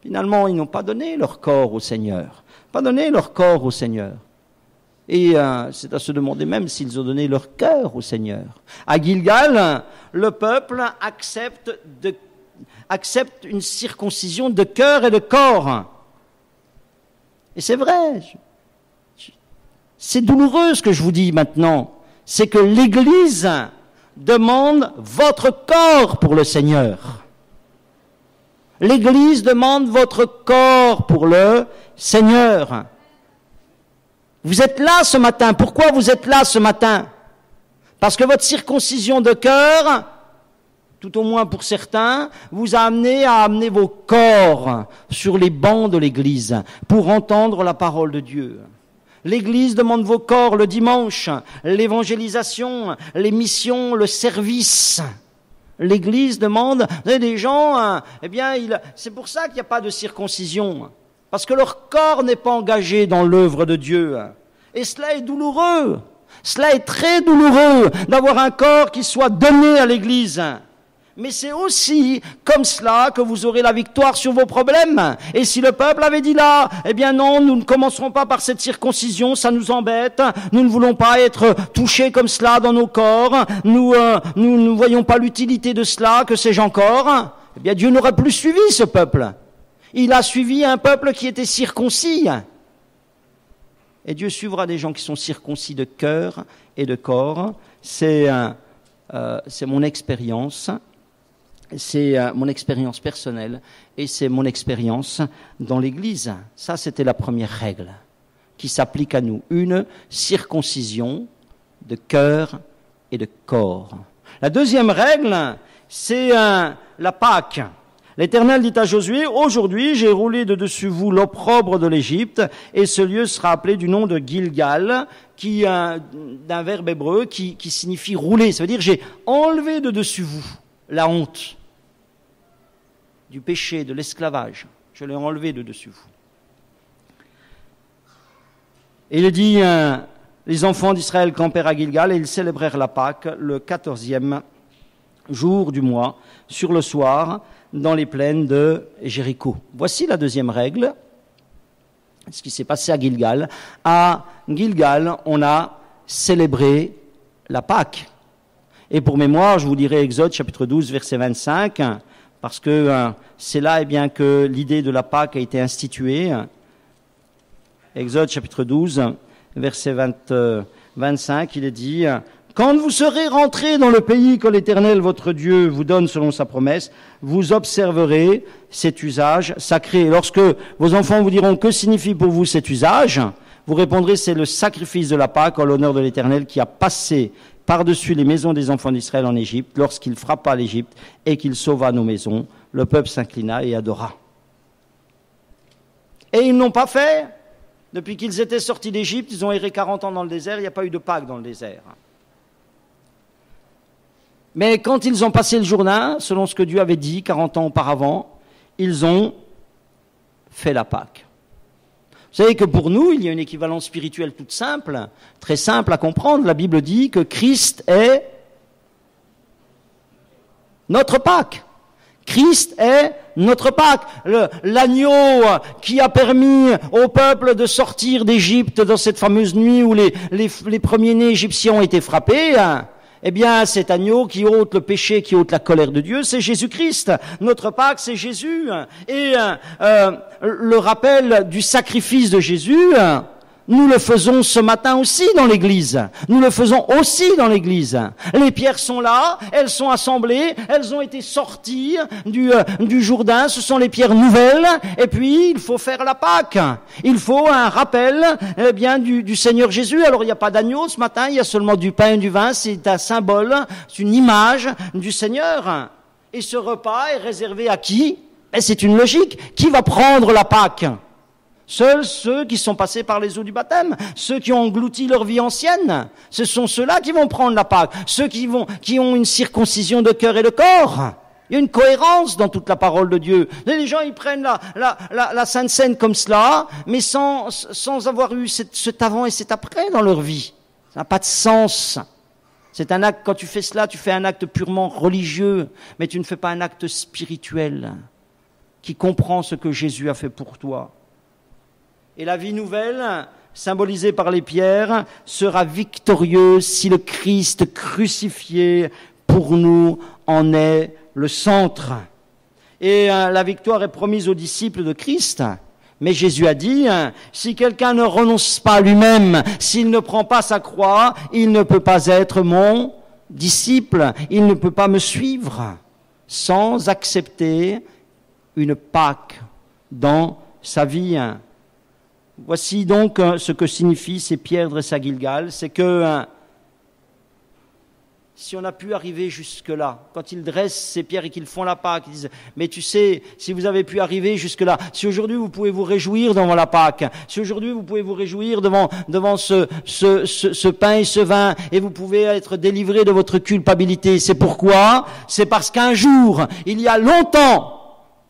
finalement, ils n'ont pas donné leur corps au Seigneur. Pas donné leur corps au Seigneur. Et c'est à se demander même s'ils ont donné leur cœur au Seigneur. À Gilgal, le peuple accepte une circoncision de cœur et de corps. Et c'est vrai. C'est douloureux ce que je vous dis maintenant. C'est que l'Église demande votre corps pour le Seigneur. L'Église demande votre corps pour le Seigneur. Vous êtes là ce matin. Pourquoi vous êtes là ce matin? Parce que votre circoncision de cœur tout au moins pour certains, vous a amené à amener vos corps sur les bancs de l'Église pour entendre la parole de Dieu. L'Église demande vos corps le dimanche, l'évangélisation, les missions, le service. L'Église demande, vous avez des gens, c'est pour ça qu'il n'y a pas de circoncision, parce que leur corps n'est pas engagé dans l'œuvre de Dieu. Et cela est douloureux, cela est très douloureux d'avoir un corps qui soit donné à l'Église. Mais c'est aussi comme cela que vous aurez la victoire sur vos problèmes. Et si le peuple avait dit là, eh bien non, nous ne commencerons pas par cette circoncision, ça nous embête, nous ne voulons pas être touchés comme cela dans nos corps, nous ne voyons pas l'utilité de cela, que sais-je encore, eh bien Dieu n'aurait plus suivi ce peuple. Il a suivi un peuple qui était circoncis. Et Dieu suivra des gens qui sont circoncis de cœur et de corps. C'est mon expérience. C'est mon expérience personnelle et c'est mon expérience dans l'Église. Ça, c'était la première règle qui s'applique à nous. Une circoncision de cœur et de corps. La deuxième règle, c'est la Pâque. L'Éternel dit à Josué, « Aujourd'hui, j'ai roulé de dessus vous l'opprobre de l'Égypte, et ce lieu sera appelé du nom de Gilgal, d'un verbe hébreu qui signifie rouler. Ça veut dire, j'ai enlevé de dessus vous la honte du péché, de l'esclavage. Je l'ai enlevé de dessus vous. » Et il dit, les enfants d'Israël campèrent à Gilgal et ils célébrèrent la Pâque le 14e jour du mois, sur le soir, dans les plaines de Jéricho. Voici la deuxième règle, ce qui s'est passé à Gilgal. À Gilgal, on a célébré la Pâque. Et pour mémoire, je vous dirai Exode chapitre 12, verset 25, parce que c'est là que l'idée de la Pâque a été instituée. Exode chapitre 12, verset 25, il est dit « Quand vous serez rentrés dans le pays que l'Éternel votre Dieu vous donne selon sa promesse, vous observerez cet usage sacré. Et lorsque vos enfants vous diront « Que signifie pour vous cet usage ?» vous répondrez « C'est le sacrifice de la Pâque en l'honneur de l'Éternel qui a passé par-dessus les maisons des enfants d'Israël en Égypte, lorsqu'il frappa l'Égypte et qu'il sauva nos maisons, le peuple s'inclina et adora. » Et ils n'ont pas fait. Depuis qu'ils étaient sortis d'Égypte, ils ont erré 40 ans dans le désert, il n'y a pas eu de Pâque dans le désert. Mais quand ils ont passé le Jourdain, selon ce que Dieu avait dit 40 ans auparavant, ils ont fait la Pâque. Vous savez que pour nous, il y a une équivalence spirituelle toute simple, très simple à comprendre. La Bible dit que Christ est notre Pâque. Christ est notre Pâque. L'agneau qui a permis au peuple de sortir d'Égypte dans cette fameuse nuit où les premiers-nés égyptiens ont été frappés, eh bien, cet agneau qui ôte le péché, qui ôte la colère de Dieu, c'est Jésus-Christ. Notre Pâque, c'est Jésus. Et le rappel du sacrifice de Jésus, nous le faisons ce matin aussi dans l'Église. Nous le faisons aussi dans l'Église. Les pierres sont là, elles sont assemblées, elles ont été sorties du Jourdain, ce sont les pierres nouvelles, et puis il faut faire la Pâque. Il faut un rappel du Seigneur Jésus. Alors il n'y a pas d'agneau ce matin, il y a seulement du pain et du vin, c'est un symbole, c'est une image du Seigneur. Et ce repas est réservé à qui? C'est une logique. Qui va prendre la Pâque? Seuls ceux qui sont passés par les eaux du baptême, ceux qui ont englouti leur vie ancienne, ce sont ceux-là qui vont prendre la Pâque, ceux qui ont une circoncision de cœur et de corps. Il y a une cohérence dans toute la parole de Dieu. Les gens, ils prennent la Sainte Seine comme cela, mais sans avoir eu cet avant et cet après dans leur vie. Ça n'a pas de sens. C'est un acte, quand tu fais cela, tu fais un acte purement religieux, mais tu ne fais pas un acte spirituel qui comprend ce que Jésus a fait pour toi. Et la vie nouvelle, symbolisée par les pierres, sera victorieuse si le Christ crucifié pour nous en est le centre. Et la victoire est promise aux disciples de Christ. Mais Jésus a dit, si quelqu'un ne renonce pas à lui-même, s'il ne prend pas sa croix, il ne peut pas être mon disciple, il ne peut pas me suivre sans accepter une Pâque dans sa vie. Voici donc ce que signifient ces pierres dressées à Gilgal, c'est que si on a pu arriver jusque-là, quand ils dressent ces pierres et qu'ils font la Pâque, ils disent, mais tu sais, si vous avez pu arriver jusque-là, si aujourd'hui vous pouvez vous réjouir devant la Pâque, si aujourd'hui vous pouvez vous réjouir devant ce pain et ce vin, et vous pouvez être délivré de votre culpabilité, c'est pourquoi? C'est parce qu'un jour, il y a longtemps,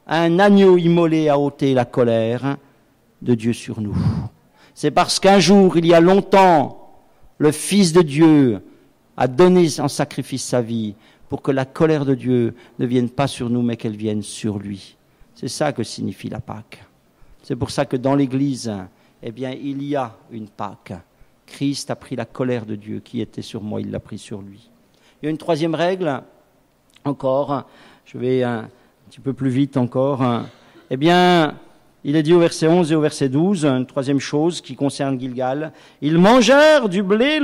un agneau immolé a ôté la colère de Dieu sur nous. C'est parce qu'un jour, il y a longtemps, le Fils de Dieu a donné en sacrifice sa vie pour que la colère de Dieu ne vienne pas sur nous, mais qu'elle vienne sur lui. C'est ça que signifie la Pâque. C'est pour ça que dans l'Église, eh bien, il y a une Pâque. Christ a pris la colère de Dieu qui était sur moi, il l'a pris sur lui. Il y a une troisième règle, encore, je vais un petit peu plus vite encore. Eh bien, il est dit au verset 11 et au verset 12, une troisième chose qui concerne Gilgal. Ils mangèrent du blé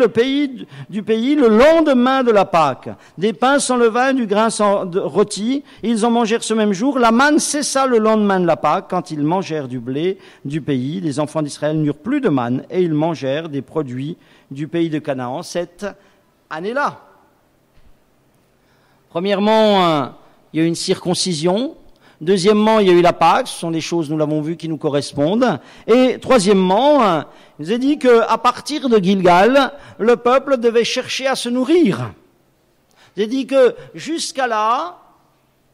du pays le lendemain de la Pâque, des pains sans levain, du grain sans rôti. Ils en mangèrent ce même jour. La manne cessa le lendemain de la Pâque. Quand ils mangèrent du blé du pays, les enfants d'Israël n'eurent plus de manne et ils mangèrent des produits du pays de Canaan cette année-là. Premièrement, il y a eu une circoncision. Deuxièmement, il y a eu la Pâque, ce sont des choses, nous l'avons vu, qui nous correspondent. Et troisièmement, il nous est dit qu'à partir de Gilgal, le peuple devait chercher à se nourrir. Il est dit que jusqu'à là,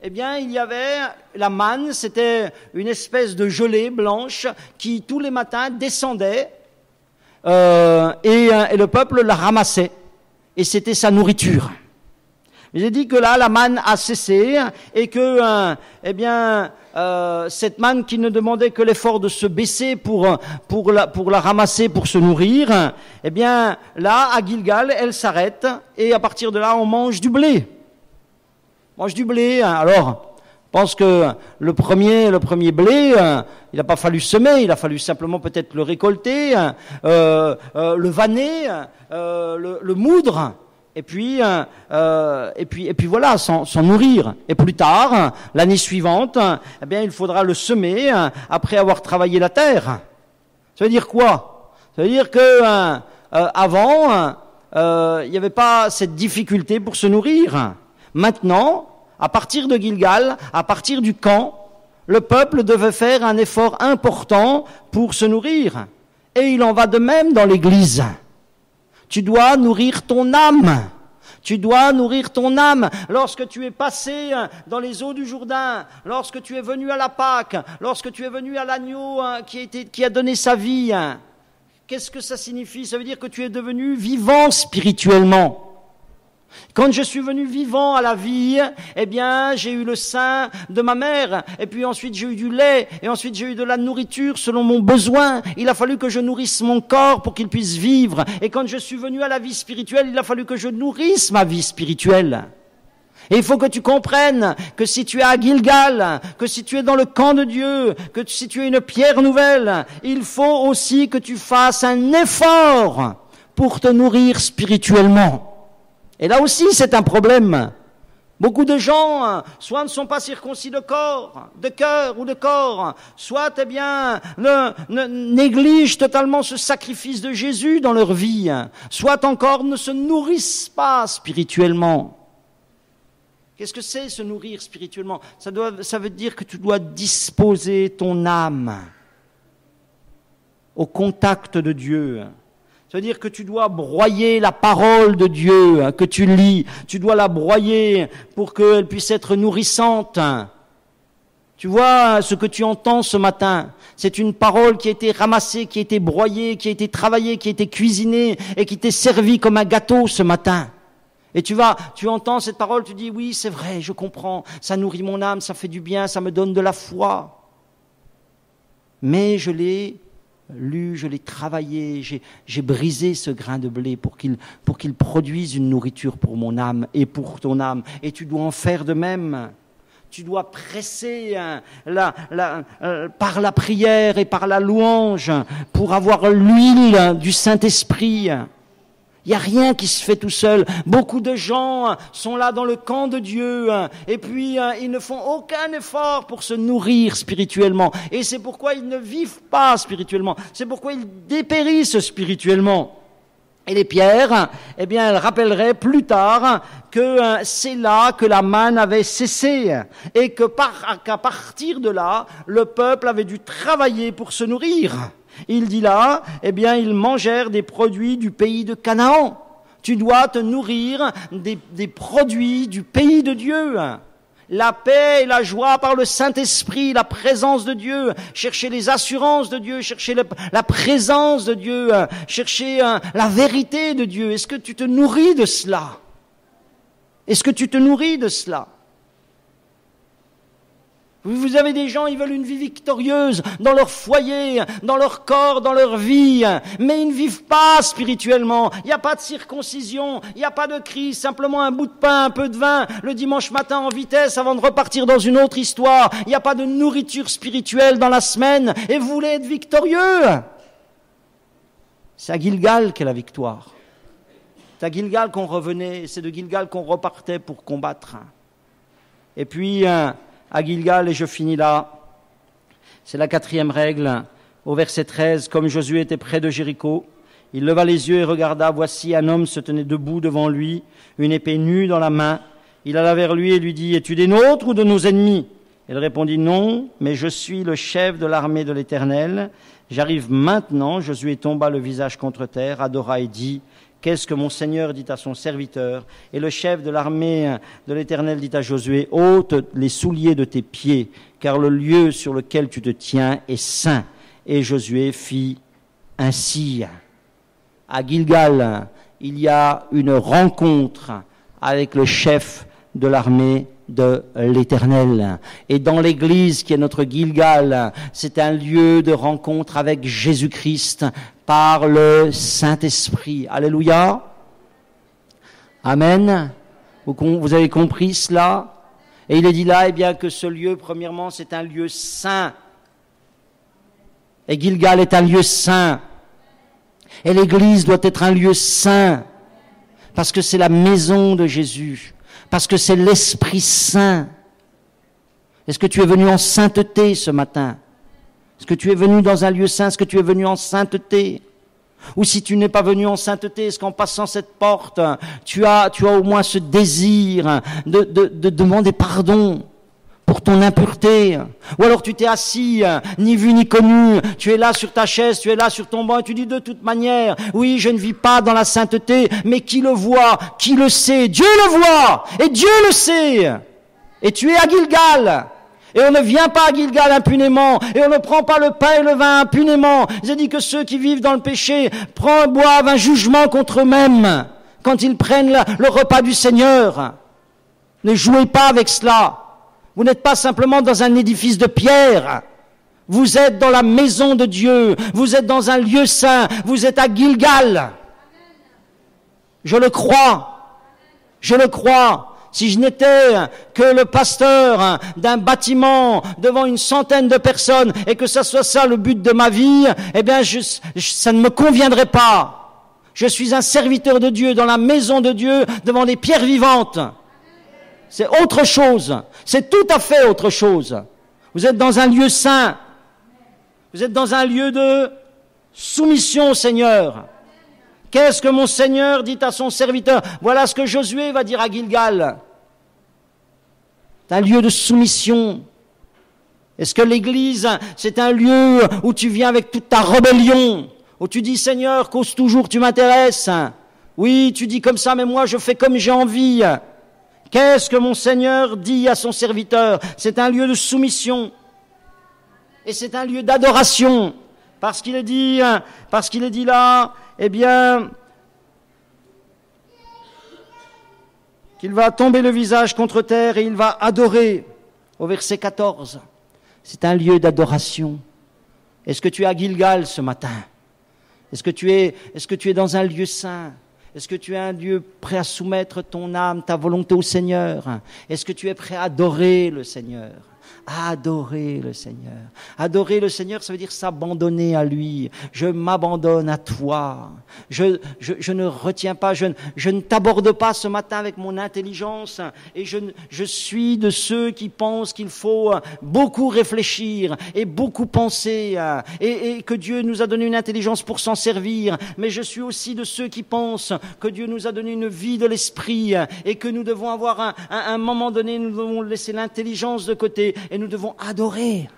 eh bien, il y avait la manne, c'était une espèce de gelée blanche qui, tous les matins, descendait et le peuple la ramassait. Et c'était sa nourriture. Il est dit que là, la manne a cessé et que, cette manne qui ne demandait que l'effort de se baisser pour la ramasser, pour se nourrir, eh bien, là, à Gilgal, elle s'arrête et à partir de là, on mange du blé. On mange du blé. Alors, je pense que le premier blé, il n'a pas fallu semer, il a fallu simplement peut-être le récolter, le vanner, le moudre. Et puis voilà, s'en nourrir. Et plus tard, l'année suivante, eh bien, il faudra le semer après avoir travaillé la terre. Ça veut dire quoi? Ça veut dire que avant, il n'y avait pas cette difficulté pour se nourrir. Maintenant, à partir de Gilgal, à partir du camp, le peuple devait faire un effort important pour se nourrir. Et il en va de même dans l'Église. Tu dois nourrir ton âme. Tu dois nourrir ton âme. Lorsque tu es passé dans les eaux du Jourdain, lorsque tu es venu à la Pâque, lorsque tu es venu à l'agneau qui a donné sa vie, qu'est-ce que ça signifie? Ça veut dire que tu es devenu vivant spirituellement. Quand je suis venu vivant à la vie, eh bien, j'ai eu le sein de ma mère, et puis ensuite j'ai eu du lait, et ensuite j'ai eu de la nourriture selon mon besoin. Il a fallu que je nourrisse mon corps pour qu'il puisse vivre. Et quand je suis venu à la vie spirituelle, il a fallu que je nourrisse ma vie spirituelle. Et il faut que tu comprennes que si tu es à Gilgal, que si tu es dans le camp de Dieu, que si tu es une pierre nouvelle, il faut aussi que tu fasses un effort pour te nourrir spirituellement. Et là aussi, c'est un problème. Beaucoup de gens, soit ne sont pas circoncis de cœur ou de corps, soit, eh bien, négligent totalement ce sacrifice de Jésus dans leur vie, soit encore ne se nourrissent pas spirituellement. Qu'est-ce que c'est se nourrir spirituellement? Ça veut dire que tu dois disposer ton âme au contact de Dieu. Ça veut dire que tu dois broyer la parole de Dieu que tu lis. Tu dois la broyer pour qu'elle puisse être nourrissante. Tu vois ce que tu entends ce matin. C'est une parole qui a été ramassée, qui a été broyée, qui a été travaillée, qui a été cuisinée et qui t'est servie comme un gâteau ce matin. Et tu entends cette parole, tu dis oui, c'est vrai, je comprends. Ça nourrit mon âme, ça fait du bien, ça me donne de la foi. Mais je l'ai lu, je l'ai travaillé, j'ai brisé ce grain de blé pour qu'il produise une nourriture pour mon âme et pour ton âme. Et tu dois en faire de même. Tu dois presser par la prière et par la louange pour avoir l'huile du Saint-Esprit. Il n'y a rien qui se fait tout seul. Beaucoup de gens sont là dans le camp de Dieu et puis ils ne font aucun effort pour se nourrir spirituellement. Et c'est pourquoi ils ne vivent pas spirituellement. C'est pourquoi ils dépérissent spirituellement. Et les pierres, eh bien, elles rappelleraient plus tard que c'est là que la manne avait cessé et qu'à partir de là, le peuple avait dû travailler pour se nourrir. Il dit là, eh bien, ils mangèrent des produits du pays de Canaan. Tu dois te nourrir des produits du pays de Dieu. La paix et la joie par le Saint-Esprit, la présence de Dieu, chercher les assurances de Dieu, chercher la présence de Dieu, chercher la vérité de Dieu. Est-ce que tu te nourris de cela? Est-ce que tu te nourris de cela? Vous avez des gens, ils veulent une vie victorieuse dans leur foyer, dans leur corps, dans leur vie, mais ils ne vivent pas spirituellement. Il n'y a pas de circoncision, il n'y a pas de Christ, simplement un bout de pain, un peu de vin, le dimanche matin en vitesse avant de repartir dans une autre histoire. Il n'y a pas de nourriture spirituelle dans la semaine, et vous voulez être victorieux. C'est à Gilgal qu'est la victoire. C'est à Gilgal qu'on revenait, c'est de Gilgal qu'on repartait pour combattre. Et puis, à Gilgal, et je finis là, c'est la 4e règle, au verset 13, comme Josué était près de Jéricho, il leva les yeux et regarda, voici un homme se tenait debout devant lui, une épée nue dans la main. Il alla vers lui et lui dit, es-tu des nôtres ou de nos ennemis? Il répondit, non, mais je suis le chef de l'armée de l'Éternel. J'arrive maintenant. Josué tomba le visage contre terre, adora et dit, qu'est-ce que mon Seigneur dit à son serviteur? Et le chef de l'armée de l'Éternel dit à Josué, ôte les souliers de tes pieds, car le lieu sur lequel tu te tiens est saint. Et Josué fit ainsi. À Gilgal, il y a une rencontre avec le chef de l'armée de l'Éternel. Et dans l'Église qui est notre Gilgal, c'est un lieu de rencontre avec Jésus-Christ par le Saint-Esprit. Alléluia. Amen. Vous avez compris cela? Et il est dit là, eh bien, que ce lieu, premièrement, c'est un lieu saint. Et Gilgal est un lieu saint. Et l'Église doit être un lieu saint. Parce que c'est la maison de Jésus. Parce que c'est l'Esprit Saint. Est-ce que tu es venu en sainteté ce matin? Est-ce que tu es venu dans un lieu saint? Est-ce que tu es venu en sainteté? Ou si tu n'es pas venu en sainteté, est-ce qu'en passant cette porte, tu as au moins ce désir de demander pardon pour ton impureté? Ou alors tu t'es assis, ni vu ni connu, tu es là sur ta chaise, tu es là sur ton banc, et tu dis de toute manière, oui, je ne vis pas dans la sainteté, mais qui le voit, qui le sait? Dieu le voit, et Dieu le sait. Et tu es à Gilgal. Et on ne vient pas à Gilgal impunément, et on ne prend pas le pain et le vin impunément. Il a dit que ceux qui vivent dans le péché boivent un jugement contre eux-mêmes quand ils prennent le repas du Seigneur. Ne jouez pas avec cela. Vous n'êtes pas simplement dans un édifice de pierre. Vous êtes dans la maison de Dieu. Vous êtes dans un lieu saint. Vous êtes à Gilgal. Je le crois. Je le crois. Si je n'étais que le pasteur d'un bâtiment devant une centaine de personnes et que ça soit ça le but de ma vie, eh bien, ça ne me conviendrait pas. Je suis un serviteur de Dieu dans la maison de Dieu devant des pierres vivantes. C'est autre chose. C'est tout à fait autre chose. Vous êtes dans un lieu saint. Vous êtes dans un lieu de soumission au Seigneur. Qu'est-ce que mon Seigneur dit à son serviteur? Voilà ce que Josué va dire à Gilgal. C'est un lieu de soumission. Est-ce que l'Église, c'est un lieu où tu viens avec toute ta rébellion, où tu dis, Seigneur, cause toujours, tu m'intéresses? Oui, tu dis comme ça, mais moi je fais comme j'ai envie. Qu'est-ce que mon Seigneur dit à son serviteur? C'est un lieu de soumission. Et c'est un lieu d'adoration. Parce qu'il est dit là, eh bien, qu'il va tomber le visage contre terre et il va adorer. Au verset 14, c'est un lieu d'adoration. Est-ce que tu es à Gilgal ce matin? Est-ce que tu es dans un lieu saint? Est-ce que tu es un lieu prêt à soumettre ton âme, ta volonté au Seigneur? Est-ce que tu es prêt à adorer le Seigneur? Adorer le Seigneur. Adorer le Seigneur, ça veut dire s'abandonner à lui. Je m'abandonne à toi. Je ne retiens pas, je ne t'aborde pas ce matin avec mon intelligence. Et je suis de ceux qui pensent qu'il faut beaucoup réfléchir et beaucoup penser. Et que Dieu nous a donné une intelligence pour s'en servir. Mais je suis aussi de ceux qui pensent que Dieu nous a donné une vie de l'esprit et que nous devons avoir un moment donné, nous devons laisser l'intelligence de côté et nous devons adorer,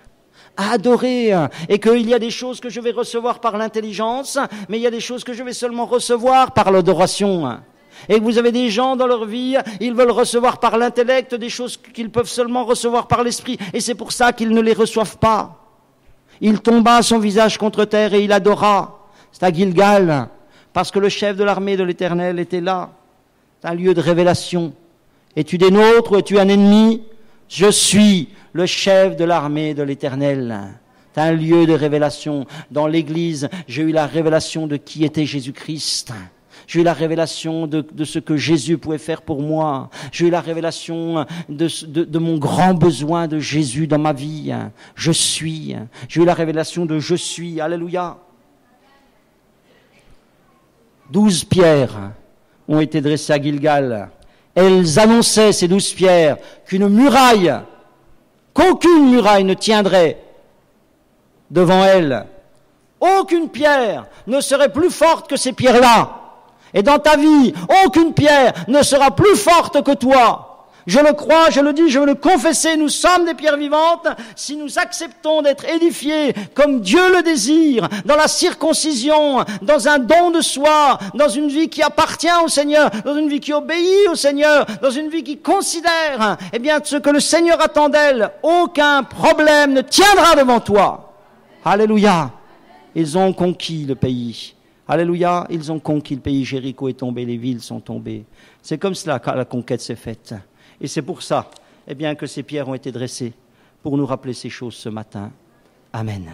et qu'il y a des choses que je vais recevoir par l'intelligence, mais il y a des choses que je vais seulement recevoir par l'adoration. Et que vous avez des gens dans leur vie, ils veulent recevoir par l'intellect des choses qu'ils peuvent seulement recevoir par l'esprit, et c'est pour ça qu'ils ne les reçoivent pas. Il tomba son visage contre terre et il adora. C'est à Gilgal, parce que le chef de l'armée de l'Éternel était là. C'est un lieu de révélation. Es-tu des nôtres ou es-tu un ennemi? Je suis le chef de l'armée de l'Éternel. C'est un lieu de révélation. Dans l'Église, j'ai eu la révélation de qui était Jésus-Christ. J'ai eu la révélation de ce que Jésus pouvait faire pour moi. J'ai eu la révélation de mon grand besoin de Jésus dans ma vie. Je suis. J'ai eu la révélation de je suis. Alléluia. 12 pierres ont été dressées à Gilgal. Elles annonçaient, ces 12 pierres, qu'aucune muraille ne tiendrait devant elles. Aucune pierre ne serait plus forte que ces pierres-là. Et dans ta vie, aucune pierre ne sera plus forte que toi. Je le crois, je le dis, je veux le confesser, nous sommes des pierres vivantes si nous acceptons d'être édifiés comme Dieu le désire, dans la circoncision, dans un don de soi, dans une vie qui appartient au Seigneur, dans une vie qui obéit au Seigneur, dans une vie qui considère, eh bien, ce que le Seigneur attend d'elle. Aucun problème ne tiendra devant toi. Alléluia. Ils ont conquis le pays. Alléluia. Ils ont conquis le pays. Jéricho est tombé, les villes sont tombées. C'est comme cela que la conquête s'est faite. Et c'est pour ça, eh bien, que ces pierres ont été dressées, pour nous rappeler ces choses ce matin. Amen.